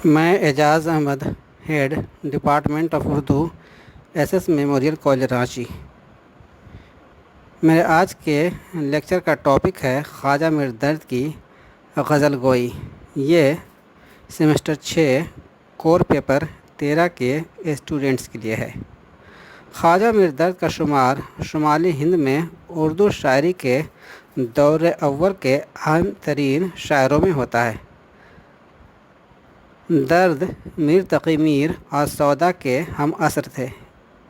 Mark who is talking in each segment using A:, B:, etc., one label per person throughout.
A: میں Ejaz Ahmed, head department of Urdu, S S memorial college Ranchi. میرے آج کے لیکچر کا ٹاپک ہے خواجہ میر درد کی غزل گوئی۔ یہ سیمسٹر 6 کور پیپر 13 کے اسٹوڈنٹس کے لیے ہے۔ خواجہ میر درد کا شمار شمالی ہند میں اردو شاعری کے دور اول کے اہم ترین شاعروں میں ہوتا ہے۔ درد میر تقی میر اور سودا کے ہم عصر تھے۔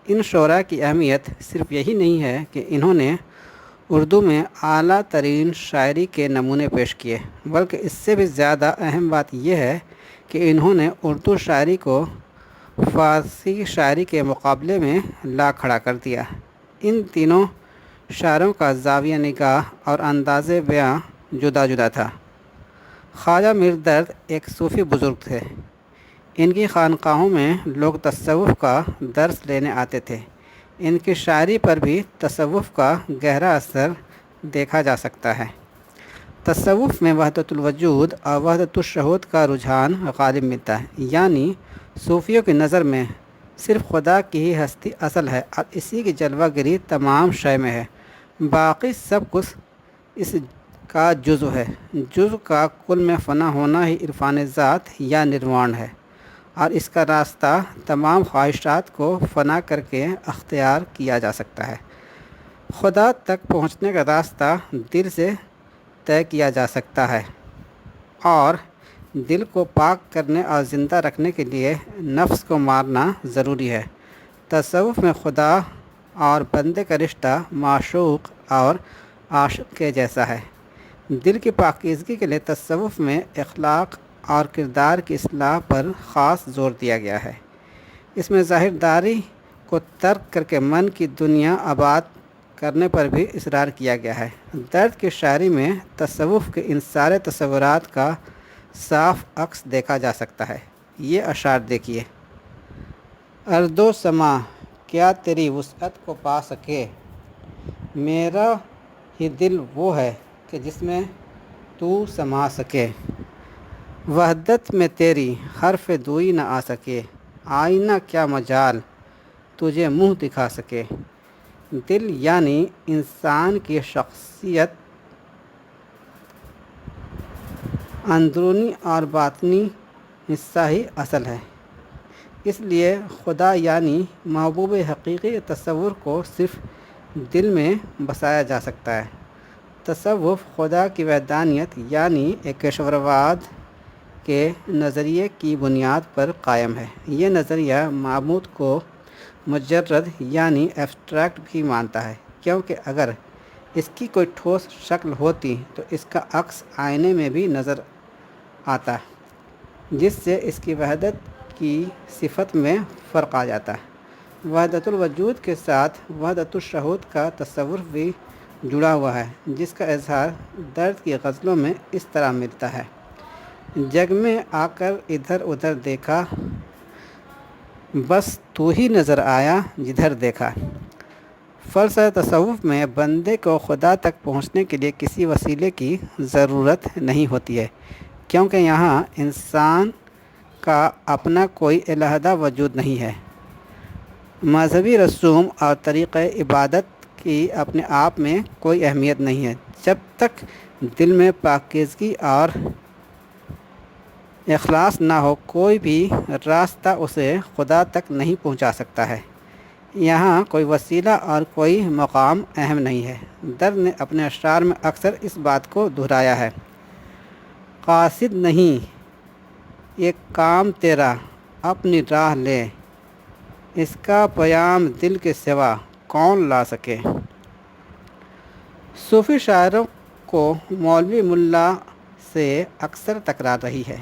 A: ان شعراء کی اہمیت صرف یہی نہیں ہے کہ انہوں نے اردو میں اعلیٰ ترین شاعری کے نمونے پیش کیے، بلکہ اس سے بھی زیادہ اہم بات یہ ہے کہ انہوں نے اردو شاعری کو فارسی شاعری کے مقابلے میں لا کھڑا کر دیا۔ ان تینوں شاعروں کا زاویہ نگاہ اور انداز بیاں جدا جدا تھا۔ خواجہ میر درد ایک صوفی بزرگ تھے۔ ان کی خانقاہوں میں لوگ تصوف کا درس لینے آتے تھے۔ ان کی شاعری پر بھی تصوف کا گہرا اثر دیکھا جا سکتا ہے۔ تصوف میں وحدت الوجود اور وحدت الشہود کا رجحان غالب ملتا ہے، یعنی صوفیوں کی نظر میں صرف خدا کی ہی ہستی اصل ہے اور اسی کی جلوہ گری تمام شے میں ہے، باقی سب کچھ اس کا جزو ہے۔ جزو کا کل میں فنا ہونا ہی عرفان ذات یا نروان ہے، اور اس کا راستہ تمام خواہشات کو فنا کر کے اختیار کیا جا سکتا ہے۔ خدا تک پہنچنے کا راستہ دل سے طے کیا جا سکتا ہے، اور دل کو پاک کرنے اور زندہ رکھنے کے لیے نفس کو مارنا ضروری ہے۔ تصوف میں خدا اور بندے کا رشتہ معشوق اور عاشق کے جیسا ہے۔ دل کی پاکیزگی کے لیے تصوف میں اخلاق اور کردار کی اصلاح پر خاص زور دیا گیا ہے۔ اس میں ظاہر داری کو ترک کر کے من کی دنیا آباد کرنے پر بھی اصرار کیا گیا ہے۔ درد کی شاعری میں تصوف کے ان سارے تصورات کا صاف عکس دیکھا جا سکتا ہے۔ یہ اشعار دیکھیے۔ ارض و سما کیا تیری وسعت کو پا سکے، میرا ہی دل وہ ہے کہ جس میں تو سما سکے، وحدت میں تیری حرف دوئی نہ آ سکے، آئینہ کیا مجال تجھے منہ دکھا سکے۔ دل یعنی انسان کی شخصیت، اندرونی اور باطنی حصہ ہی اصل ہے۔ اس لیے خدا یعنی محبوب حقیقی تصور کو صرف دل میں بسایا جا سکتا ہے۔ تصوف خدا کی وحدانیت یعنی ایکشورواد کے نظریے کی بنیاد پر قائم ہے۔ یہ نظریہ معبود کو مجرد یعنی ایبسٹریکٹ بھی مانتا ہے، کیونکہ اگر اس کی کوئی ٹھوس شکل ہوتی تو اس کا عکس آئینے میں بھی نظر آتا، جس سے اس کی وحدت کی صفت میں فرق آ جاتا ہے۔ وحدت الوجود کے ساتھ وحدت الشہود کا تصور بھی جڑا ہوا ہے، جس کا اظہار درد کی غزلوں میں اس طرح ملتا ہے۔ جگ میں آ کر ادھر ادھر دیکھا، بس تو ہی نظر آیا جدھر دیکھا۔ فلسفہ تصوف میں بندے کو خدا تک پہنچنے کے لیے کسی وسیلے کی ضرورت نہیں ہوتی ہے، کیونکہ یہاں انسان کا اپنا کوئی علیحدہ وجود نہیں ہے۔ مذہبی رسوم اور طریقۂ عبادت کی اپنے آپ میں کوئی اہمیت نہیں ہے۔ جب تک دل میں پاکیزگی اور اخلاص نہ ہو، کوئی بھی راستہ اسے خدا تک نہیں پہنچا سکتا ہے۔ یہاں کوئی وسیلہ اور کوئی مقام اہم نہیں ہے۔ درد نے اپنے اشعار میں اکثر اس بات کو دہرایا ہے۔ قاصد نہیں یہ کام تیرا، اپنی راہ لے، اس کا پیام دل کے سوا کون لا سکے۔ صوفی شاعروں کو مولوی ملا سے اکثر تکرار رہی ہے۔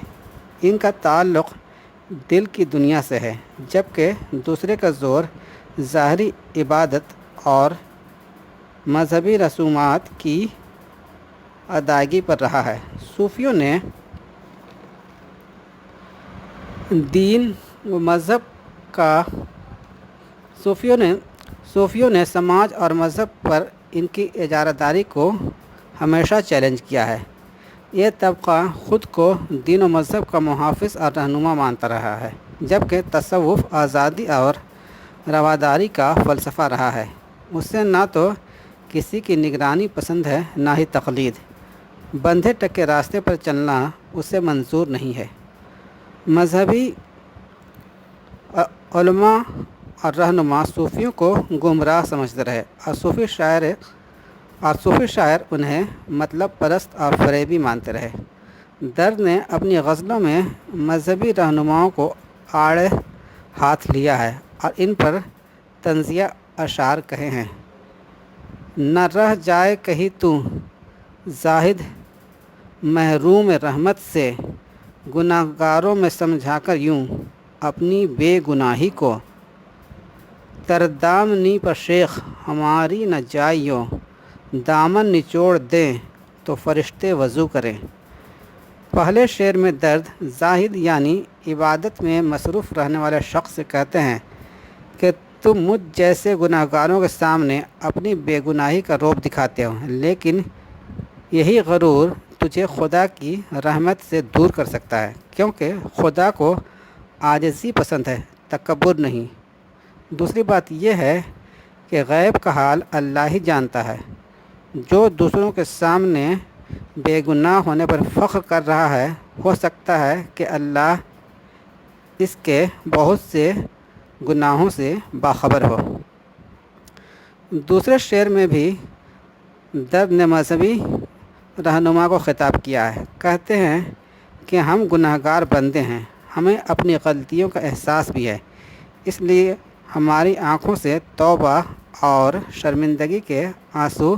A: ان کا تعلق دل کی دنیا سے ہے، جبکہ دوسرے کا زور ظاہری عبادت اور مذہبی رسومات کی ادائیگی پر رہا ہے۔ صوفیوں نے دین و مذہب کا صوفیوں نے سماج اور مذہب پر ان کی اجارہ داری کو ہمیشہ چیلنج کیا ہے۔ یہ طبقہ خود کو دین و مذہب کا محافظ اور رہنما مانتا رہا ہے، جبکہ تصوف آزادی اور رواداری کا فلسفہ رہا ہے۔ اسے نہ تو کسی کی نگرانی پسند ہے، نہ ہی تقلید۔ بندھے ٹکے راستے پر چلنا اسے منظور نہیں ہے۔ مذہبی علماء اور رہنما صوفیوں کو گمراہ سمجھتے رہے، اور صوفی شاعر انہیں مطلب پرست اور فریبی مانتے رہے۔ درد نے اپنی غزلوں میں مذہبی رہنماؤں کو آڑے ہاتھ لیا ہے اور ان پر طنزیہ اشعار کہے ہیں۔ نہ رہ جائے کہیں تو زاہد محروم رحمت سے، گناہ گاروں میں سمجھا کر یوں اپنی بے گناہی کو، تردامنی پر شیخ ہماری نہ جائیو، دامن نچوڑ دیں تو فرشتے وضو کریں۔ پہلے شعر میں درد زاہد یعنی عبادت میں مصروف رہنے والے شخص سے کہتے ہیں کہ تم مجھ جیسے گناہ گاروں کے سامنے اپنی بے گناہی کا رعب دکھاتے ہو، لیکن یہی غرور تجھے خدا کی رحمت سے دور کر سکتا ہے، کیونکہ خدا کو عاجزی پسند ہے، تکبر نہیں۔ دوسری بات یہ ہے کہ غیب کا حال اللہ ہی جانتا ہے۔ جو دوسروں کے سامنے بے گناہ ہونے پر فخر کر رہا ہے، ہو سکتا ہے کہ اللہ اس کے بہت سے گناہوں سے باخبر ہو۔ دوسرے شعر میں بھی درد نے مذہبی رہنما کو خطاب کیا ہے۔ کہتے ہیں کہ ہم گناہ گار بندے ہیں، ہمیں اپنی غلطیوں کا احساس بھی ہے، اس لیے ہماری آنکھوں سے توبہ اور شرمندگی کے آنسو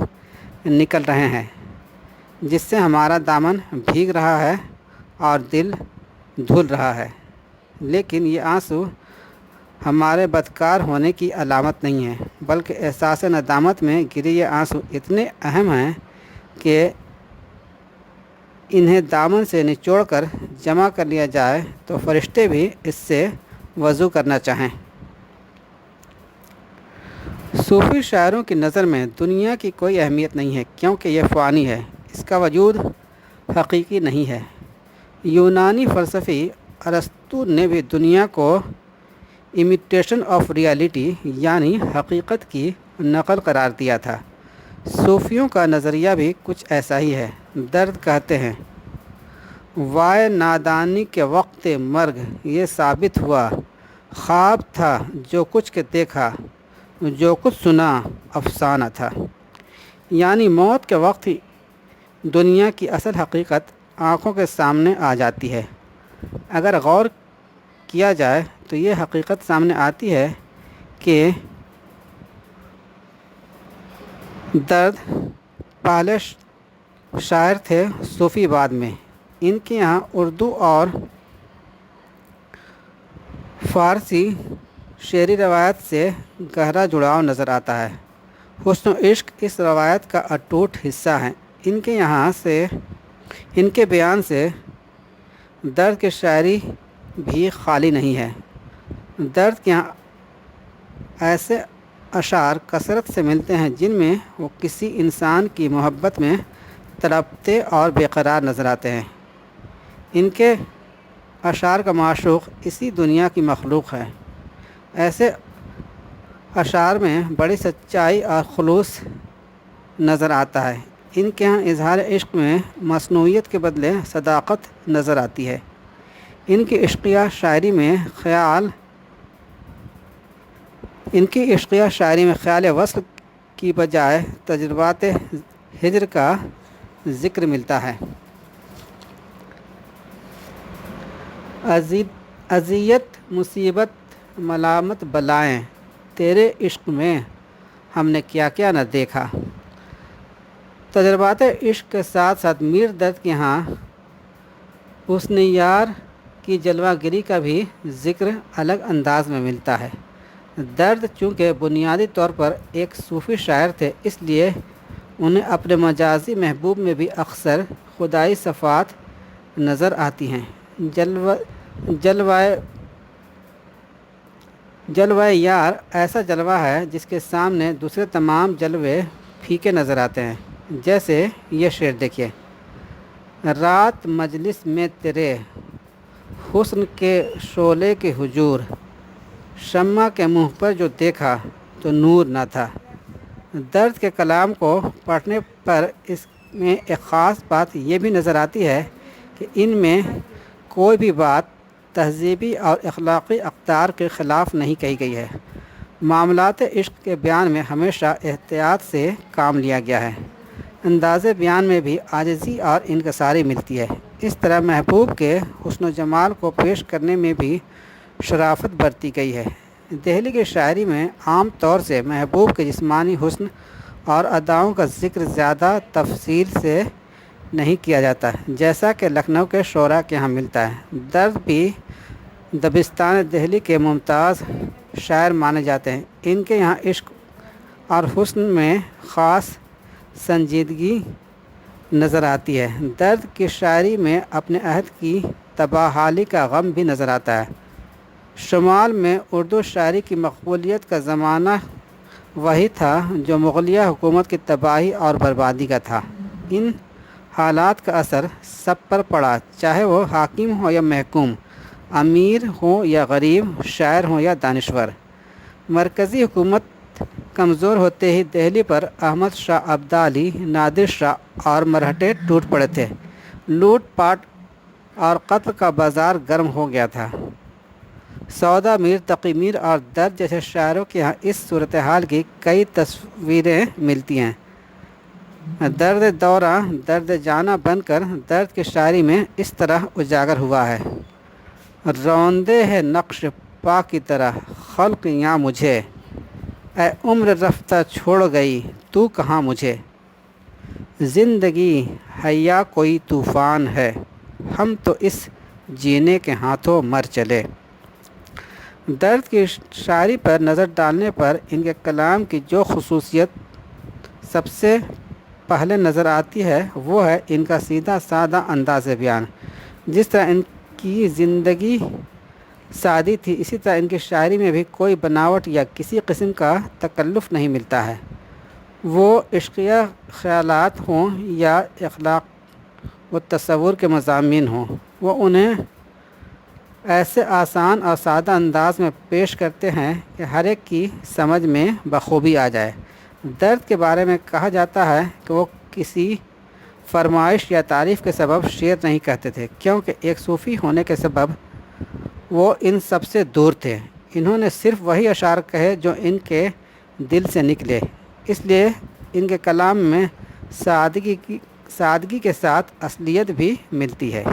A: نکل رہے ہیں، جس سے ہمارا دامن بھیگ رہا ہے اور دل دھل رہا ہے، لیکن یہ آنسو ہمارے بدکار ہونے کی علامت نہیں ہے، بلکہ احساس ندامت میں گرے یہ آنسو اتنے اہم ہیں کہ انہیں دامن سے نچوڑ کر جمع کر لیا جائے تو فرشتے بھی اس سے وضو کرنا چاہیں۔ صوفی شاعروں کی نظر میں دنیا کی کوئی اہمیت نہیں ہے، کیونکہ یہ فانی ہے، اس کا وجود حقیقی نہیں ہے۔ یونانی فلسفی ارسطو نے بھی دنیا کو امیٹیشن آف ریالٹی یعنی حقیقت کی نقل قرار دیا تھا۔ صوفیوں کا نظریہ بھی کچھ ایسا ہی ہے۔ درد کہتے ہیں، وائے نادانی کے وقت مرگ یہ ثابت ہوا، خواب تھا جو کچھ کے دیکھا، جو کچھ سنا افسانہ تھا۔ یعنی موت کے وقت ہی دنیا کی اصل حقیقت آنکھوں کے سامنے آ جاتی ہے۔ اگر غور کیا جائے تو یہ حقیقت سامنے آتی ہے کہ درد پہلے شاعر تھے، صوفی بعد میں۔ ان کے یہاں اردو اور فارسی شعری روایت سے گہرا جڑاؤ نظر آتا ہے۔ حسن و عشق اس روایت کا اٹوٹ حصہ ہیں۔ ان کے بیان سے درد کی شاعری بھی خالی نہیں ہے۔ درد کے یہاں ایسے اشعار کثرت سے ملتے ہیں جن میں وہ کسی انسان کی محبت میں تڑپتے اور بے قرار نظر آتے ہیں۔ ان کے اشعار کا معشوق اسی دنیا کی مخلوق ہے۔ ایسے اشعار میں بڑی سچائی اور خلوص نظر آتا ہے۔ ان کے ہاں اظہار عشق میں مصنوعیت کے بدلے صداقت نظر آتی ہے۔ ان کی عشقیہ شاعری میں خیال وصل کی بجائے تجربات ہجر کا ذکر ملتا ہے۔ اذیت مصیبت ملامت بلائیں، تیرے عشق میں ہم نے کیا کیا نہ دیکھا۔ تجربات عشق کے ساتھ ساتھ میر درد کے ہاں حسن یار کی جلوہ گری کا بھی ذکر الگ انداز میں ملتا ہے۔ درد چونکہ بنیادی طور پر ایک صوفی شاعر تھے، اس لیے انہیں اپنے مجازی محبوب میں بھی اکثر خدائی صفات نظر آتی ہیں۔ جلوہ یار ایسا جلوہ ہے جس کے سامنے دوسرے تمام جلوے پھیکے نظر آتے ہیں۔ جیسے یہ شعر دیکھیے، رات مجلس میں تیرے حسن کے شعلے کے حضور، شمع کے منہ پر جو دیکھا تو نور نہ تھا۔ درد کے کلام کو پڑھنے پر اس میں ایک خاص بات یہ بھی نظر آتی ہے کہ ان میں کوئی بھی بات تہذیبی اور اخلاقی اقدار کے خلاف نہیں کہی گئی ہے۔ معاملات عشق کے بیان میں ہمیشہ احتیاط سے کام لیا گیا ہے۔ انداز بیان میں بھی عاجزی اور انکساری ملتی ہے۔ اس طرح محبوب کے حسن و جمال کو پیش کرنے میں بھی شرافت برتی گئی ہے۔ دہلی کی شاعری میں عام طور سے محبوب کے جسمانی حسن اور اداؤں کا ذکر زیادہ تفصیل سے نہیں کیا جاتا، جیسا کہ لکھنؤ کے شعراء کے ہاں ملتا ہے۔ درد بھی دبستان دہلی کے ممتاز شاعر مانے جاتے ہیں۔ ان کے یہاں عشق اور حسن میں خاص سنجیدگی نظر آتی ہے۔ درد کی شاعری میں اپنے عہد کی تباہحالی کا غم بھی نظر آتا ہے۔ شمال میں اردو شاعری کی مقبولیت کا زمانہ وہی تھا جو مغلیہ حکومت کی تباہی اور بربادی کا تھا۔ ان حالات کا اثر سب پر پڑا، چاہے وہ حاکم ہو یا محکوم، امیر ہو یا غریب، شاعر ہو یا دانشور۔ مرکزی حکومت کمزور ہوتے ہی دہلی پر احمد شاہ ابدالی، نادر شاہ اور مرہٹے ٹوٹ پڑے تھے۔ لوٹ پاٹ اور قتل کا بازار گرم ہو گیا تھا۔ سودا میر، تقی میر اور درد جیسے شاعروں کے یہاں اس صورتحال کی کئی تصویریں ملتی ہیں۔ درد دوراں درد جانا بن کر درد کی شاعری میں اس طرح اجاگر ہوا ہے: روندے ہے نقش پا کی طرح خلق یاں مجھے، اے عمر رفتہ چھوڑ گئی تو کہاں مجھے، زندگی ہے یا کوئی طوفان ہے، ہم تو اس جینے کے ہاتھوں مر چلے۔ درد کی شاعری پر نظر ڈالنے پر ان کے کلام کی جو خصوصیت سب سے پہلے نظر آتی ہے وہ ہے ان کا سیدھا سادہ انداز بیان۔ جس طرح ان کی زندگی سادی تھی، اسی طرح ان کی شاعری میں بھی کوئی بناوٹ یا کسی قسم کا تکلف نہیں ملتا ہے۔ وہ عشقیہ خیالات ہوں یا اخلاق و تصور کے مضامین ہوں، وہ انہیں ایسے آسان اور سادہ انداز میں پیش کرتے ہیں کہ ہر ایک کی سمجھ میں بخوبی آ جائے۔ درد کے بارے میں کہا جاتا ہے کہ وہ کسی فرمائش یا تعریف کے سبب شعر نہیں کہتے تھے، کیونکہ ایک صوفی ہونے کے سبب وہ ان سب سے دور تھے۔ انہوں نے صرف وہی اشعار کہے جو ان کے دل سے نکلے، اس لیے ان کے کلام میں سادگی کے ساتھ اصلیت بھی ملتی ہے۔